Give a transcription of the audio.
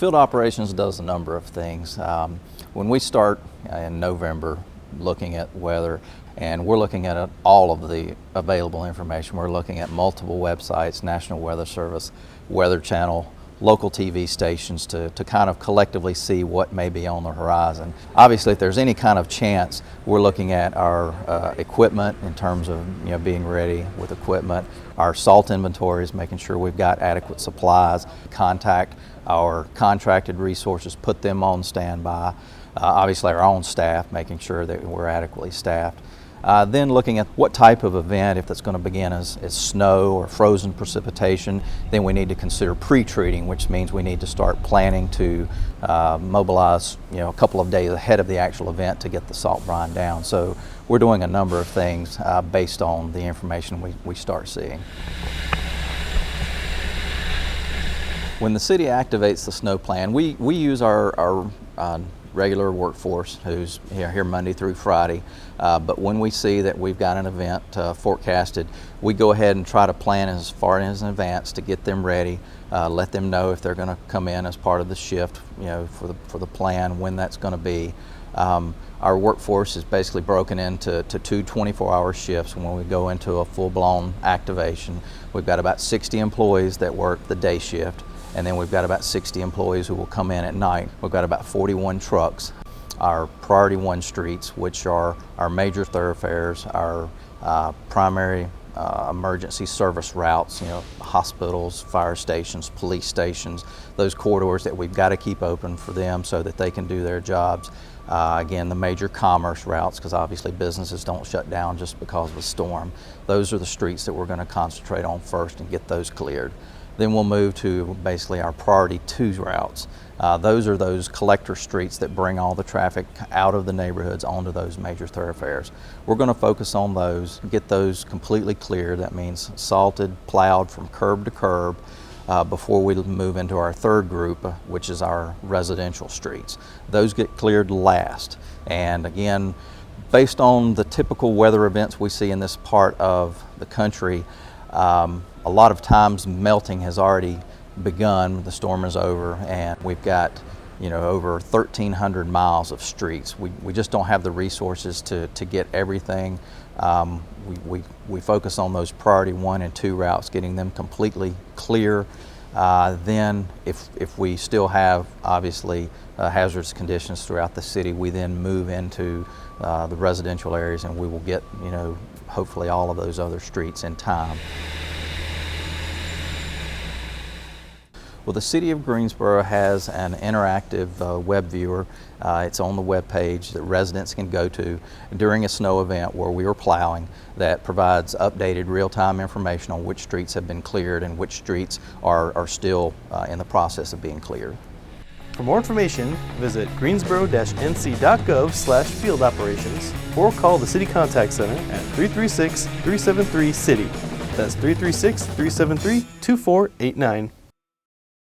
field operations does a number of things. When we start in November looking at weather, and we're looking at all of the available information. We're looking at multiple websites, National Weather Service, Weather Channel, local TV stations to kind of collectively see what may be on the horizon. Obviously, if there's any kind of chance, we're looking at our equipment in terms of being ready with equipment, our salt inventories, making sure we've got adequate supplies, contact our contracted resources, put them on standby, obviously our own staff, making sure that we're adequately staffed. Then looking at what type of event, if that's going to begin as snow or frozen precipitation, then we need to consider pre-treating, which means we need to start planning to mobilize a couple of days ahead of the actual event to get the salt brine down. So we're doing a number of things based on the information we start seeing. When the city activates the snow plan, we use our regular workforce who's here Monday through Friday, but when we see that we've got an event forecasted, we go ahead and try to plan as far in advance to get them ready, let them know if they're going to come in as part of the shift, for the plan, when that's going to be. Our workforce is basically broken into two 24-hour shifts. When we go into a full-blown activation, we've got about 60 employees that work the day shift, and then we've got about 60 employees who will come in at night. We've got about 41 trucks. Our Priority 1 streets, which are our major thoroughfares, our primary emergency service routes, hospitals, fire stations, police stations, those corridors that we've got to keep open for them so that they can do their jobs. Again, the major commerce routes, because obviously businesses don't shut down just because of a storm. Those are the streets that we're going to concentrate on first and get those cleared. Then we'll move to basically our Priority 2 routes. Those are those collector streets that bring all the traffic out of the neighborhoods onto those major thoroughfares. We're going to focus on those, get those completely cleared. That means salted, plowed from curb to curb before we move into our third group, which is our residential streets. Those get cleared last. And again, based on the typical weather events we see in this part of the country, a lot of times melting has already begun, the storm is over, and we've got over 1,300 miles of streets. We just don't have the resources to get everything. We focus on those Priority 1 and 2 routes, getting them completely clear. Then if we still have obviously hazardous conditions throughout the city, we then move into the residential areas, and we will get hopefully all of those other streets in time. Well, the City of Greensboro has an interactive web viewer. It's on the web page that residents can go to during a snow event where we are plowing, that provides updated real-time information on which streets have been cleared and which streets are still in the process of being cleared. For more information, visit greensboro-nc.gov/fieldoperations or call the City Contact Center at 336-373-CITY. That's 336-373-2489.